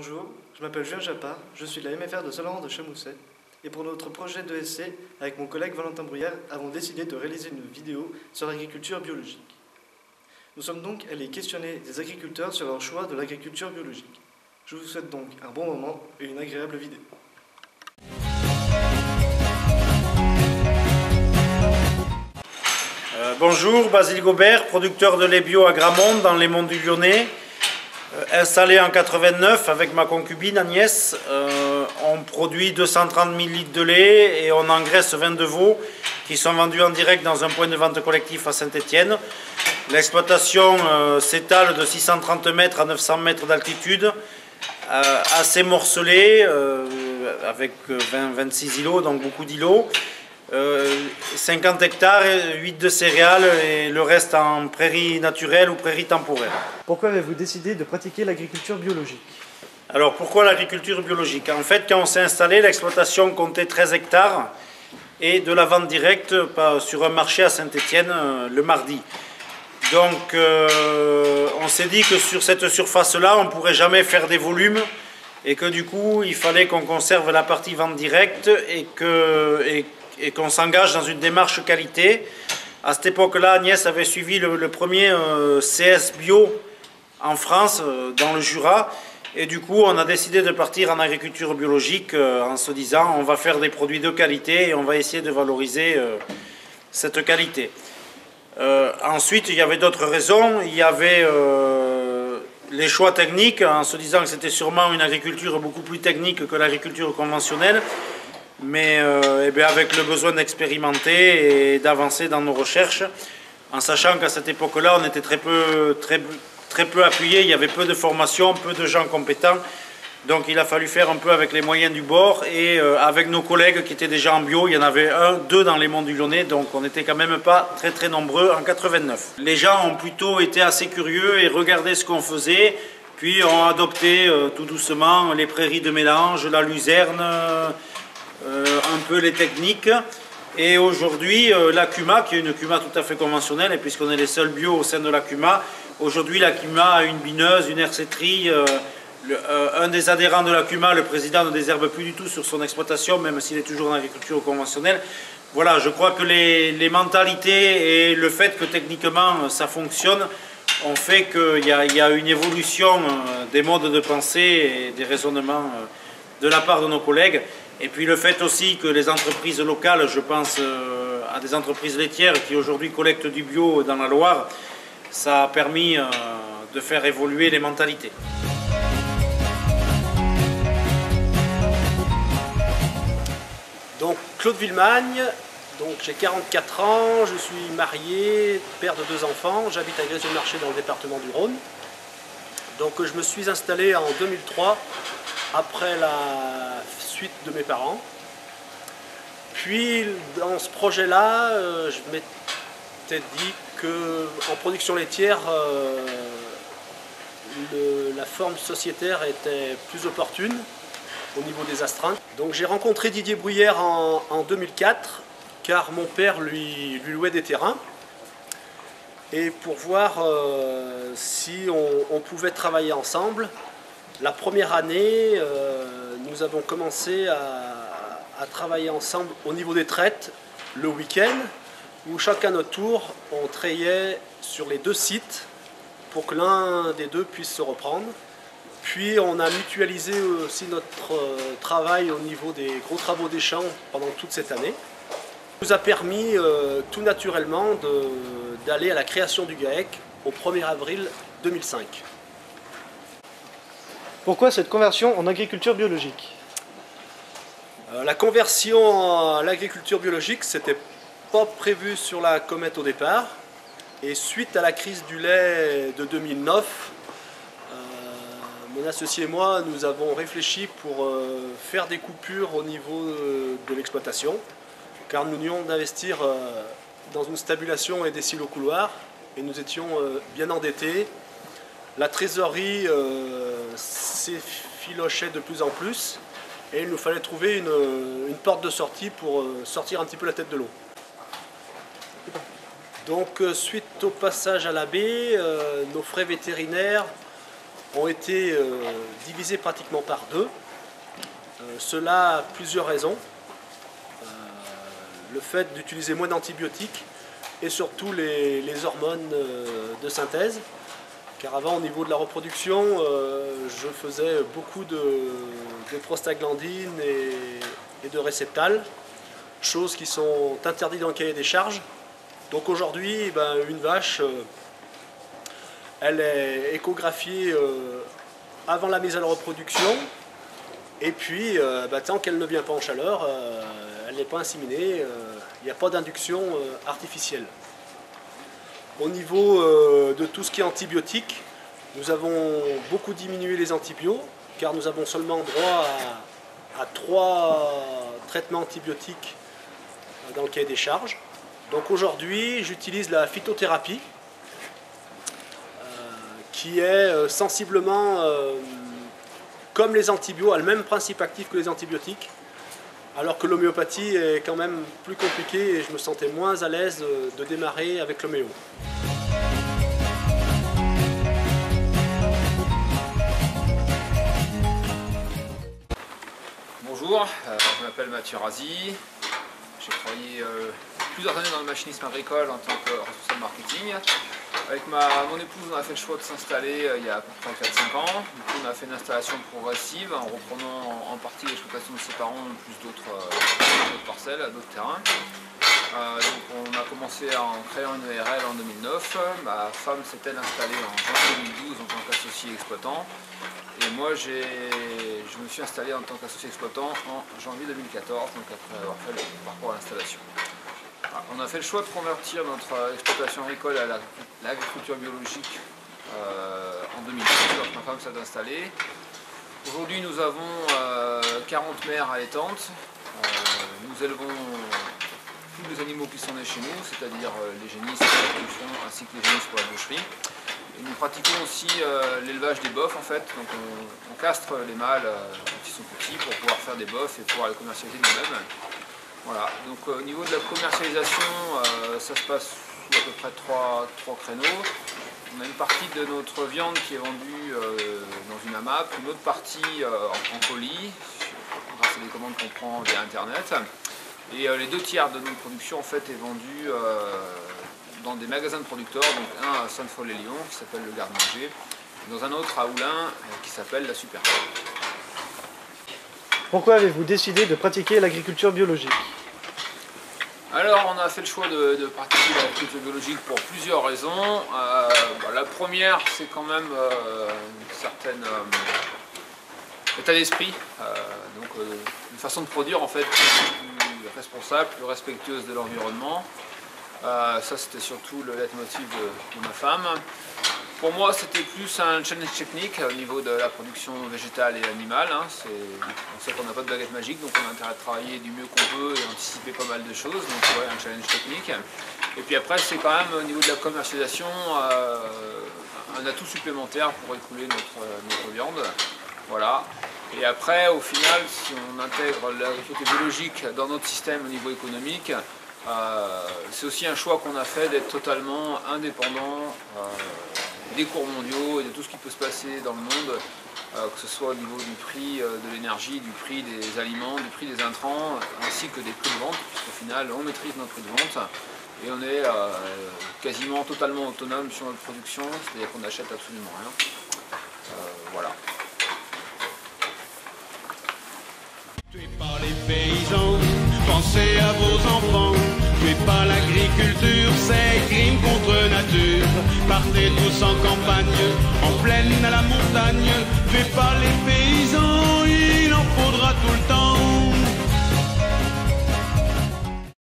Bonjour, je m'appelle Julien Japard, je suis de la MFR de Saint-Laurent de Chamousset et pour notre projet d'ESC, avec mon collègue Valentin Bruyère, avons décidé de réaliser une vidéo sur l'agriculture biologique. Nous sommes donc allés questionner des agriculteurs sur leur choix de l'agriculture biologique. Je vous souhaite donc un bon moment et une agréable vidéo. Bonjour, Basile Gobert, producteur de lait bio à Gramont dans les Monts du Lyonnais. Installé en 89 avec ma concubine Agnès, on produit 230 000 litres de lait et on engraisse 22 veaux qui sont vendus en direct dans un point de vente collectif à Saint-Étienne. L'exploitation s'étale de 630 mètres à 900 mètres d'altitude, assez morcelée, avec 26 îlots, donc beaucoup d'îlots. 50 hectares, 8 de céréales et le reste en prairie naturelle ou prairie temporaire. Pourquoi avez-vous décidé de pratiquer l'agriculture biologique? Alors pourquoi l'agriculture biologique? En fait, quand on s'est installé, l'exploitation comptait 13 hectares et de la vente directe sur un marché à Saint-Étienne le mardi. Donc on s'est dit que sur cette surface-là, on ne pourrait jamais faire des volumes et que du coup, il fallait qu'on conserve la partie vente directe et qu'on s'engage dans une démarche qualité. À cette époque-là, Agnès avait suivi le premier CS bio en France, dans le Jura. Et du coup, on a décidé de partir en agriculture biologique en se disant on va faire des produits de qualité et on va essayer de valoriser cette qualité. Ensuite, il y avait d'autres raisons. Il y avait les choix techniques, en se disant que c'était sûrement une agriculture beaucoup plus technique que l'agriculture conventionnelle. Mais avec le besoin d'expérimenter et d'avancer dans nos recherches, en sachant qu'à cette époque-là, on était très peu appuyé, il y avait peu de formation, peu de gens compétents. Donc il a fallu faire un peu avec les moyens du bord et avec nos collègues qui étaient déjà en bio, il y en avait deux dans les Monts du Lyonnais, donc on n'était quand même pas très nombreux en 89. Les gens ont plutôt été assez curieux et regardaient ce qu'on faisait, puis ont adopté tout doucement les prairies de mélange, la luzerne, un peu les techniques. Et aujourd'hui, la CUMA, qui est une CUMA tout à fait conventionnelle, et puisqu'on est les seuls bio au sein de la CUMA, aujourd'hui la CUMA a une bineuse, une hercéterie. Un des adhérents de la CUMA, le président, ne désherbe plus du tout sur son exploitation, même s'il est toujours en agriculture conventionnelle. Voilà, je crois que les mentalités et le fait que techniquement ça fonctionne ont fait qu'il y a une évolution des modes de pensée et des raisonnements de la part de nos collègues. Et puis le fait aussi que les entreprises locales, je pense à des entreprises laitières qui aujourd'hui collectent du bio dans la Loire, ça a permis de faire évoluer les mentalités. Donc Claude Villemagne, j'ai 44 ans, je suis marié, père de 2 enfants, j'habite à Grès-sur-le-Marché dans le département du Rhône. Donc je me suis installé en 2003 après la suite de mes parents. Puis dans ce projet-là, je m'étais dit qu'en production laitière, la forme sociétaire était plus opportune au niveau des astreintes. Donc j'ai rencontré Didier Bruyère en 2004, car mon père lui louait des terrains. Et pour voir si on pouvait travailler ensemble, la première année, nous avons commencé à travailler ensemble au niveau des traites le week-end, où chacun à notre tour, on trayait sur les 2 sites pour que l'un des deux puisse se reprendre. Puis on a mutualisé aussi notre travail au niveau des gros travaux des champs pendant toute cette année. Ça nous a permis tout naturellement d'aller à la création du GAEC au 1er avril 2005. Pourquoi cette conversion en agriculture biologique? La conversion à l'agriculture biologique, c'était pas prévu sur la comète au départ. Et suite à la crise du lait de 2009, mon associé et moi, nous avons réfléchi pour faire des coupures au niveau de l'exploitation, car nous venions d'investir dans une stabulation et des silos couloirs, et nous étions bien endettés. La trésorerie s'effilochait de plus en plus, et il nous fallait trouver une porte de sortie pour sortir un petit peu la tête de l'eau. Donc suite au passage à la baie, nos frais vétérinaires ont été divisés pratiquement par deux. Cela a plusieurs raisons. Le fait d'utiliser moins d'antibiotiques et surtout les hormones de synthèse. Car avant, au niveau de la reproduction, je faisais beaucoup de prostaglandines et de réceptales, choses qui sont interdites dans le cahier des charges. Donc aujourd'hui, une vache, elle est échographiée avant la mise à la reproduction, et puis tant qu'elle ne vient pas en chaleur, elle n'est pas inséminée, il n'y a pas d'induction artificielle. Au niveau de tout ce qui est antibiotiques, nous avons beaucoup diminué les antibiotiques, car nous avons seulement droit à 3 traitements antibiotiques dans le cahier des charges. Donc aujourd'hui, j'utilise la phytothérapie, qui est sensiblement comme les antibiotiques, a le même principe actif que les antibiotiques, alors que l'homéopathie est quand même plus compliquée et je me sentais moins à l'aise de démarrer avec l'homéo. Bonjour, je m'appelle Mathieu Razi. J'ai travaillé plusieurs années dans le machinisme agricole en tant que responsable marketing. Avec mon épouse, on a fait le choix de s'installer il y a à peu près 4-5 ans. Du coup, on a fait une installation progressive en reprenant en partie l'exploitation de ses parents, plus d'autres parcelles, d'autres terrains. Donc on a commencé en créant une ERL en 2009. Ma femme s'est-elle installée en janvier 2012 en tant qu'associé exploitant. Et moi, je me suis installé en tant qu'associé exploitant en janvier 2014, donc après avoir fait le parcours à l'installation. On a fait le choix de convertir notre exploitation agricole à l'agriculture biologique en 2010, lorsque ma femme s'est installée. Aujourd'hui, nous avons 40 mères allaitantes. Nous élevons tous les animaux qui sont nés chez nous, c'est-à-dire les génisses pour la production ainsi que les génisses pour la boucherie. Et nous pratiquons aussi l'élevage des bœufs en fait. Donc on castre les mâles quand ils sont petits pour pouvoir faire des bœufs et pouvoir les commercialiser nous-mêmes. Voilà, donc au niveau de la commercialisation, ça se passe sous à peu près trois créneaux. On a une partie de notre viande qui est vendue dans une AMAP, une autre partie en colis, grâce à des commandes qu'on prend via internet. Et les 2 tiers de notre production en fait est vendue dans des magasins de producteurs, donc un à Sainte-Foy-les-Lyons qui s'appelle le Garde-Manger, et dans un autre à Oulin qui s'appelle la Super. Pourquoi avez-vous décidé de pratiquer l'agriculture biologique? Alors on a fait le choix de pratiquer l'agriculture biologique pour plusieurs raisons. La première, c'est quand même une certaine état d'esprit, donc une façon de produire en fait plus responsable, plus respectueuse de l'environnement. Ça c'était surtout le leitmotiv de ma femme. Pour moi c'était plus un challenge technique au niveau de la production végétale et animale. On sait qu'on n'a pas de baguette magique, donc on a intérêt à travailler du mieux qu'on peut et anticiper pas mal de choses, donc ouais, un challenge technique. Et puis après c'est quand même au niveau de la commercialisation un atout supplémentaire pour écouler notre viande. Voilà. Et après au final si on intègre l'agriculture biologique dans notre système au niveau économique, c'est aussi un choix qu'on a fait d'être totalement indépendant des cours mondiaux et de tout ce qui peut se passer dans le monde, que ce soit au niveau du prix de l'énergie, du prix des aliments, du prix des intrants, ainsi que des prix de vente, puisqu'au final on maîtrise notre prix de vente et on est quasiment totalement autonome sur notre production, c'est-à-dire qu'on n'achète absolument rien. Voilà. Tuez pas les paysans, pensez à vos enfants. Tuez pas l'agriculture, c'est crime contre nature. Partez tous en campagne, en plaine à la montagne. Tuez pas les paysans.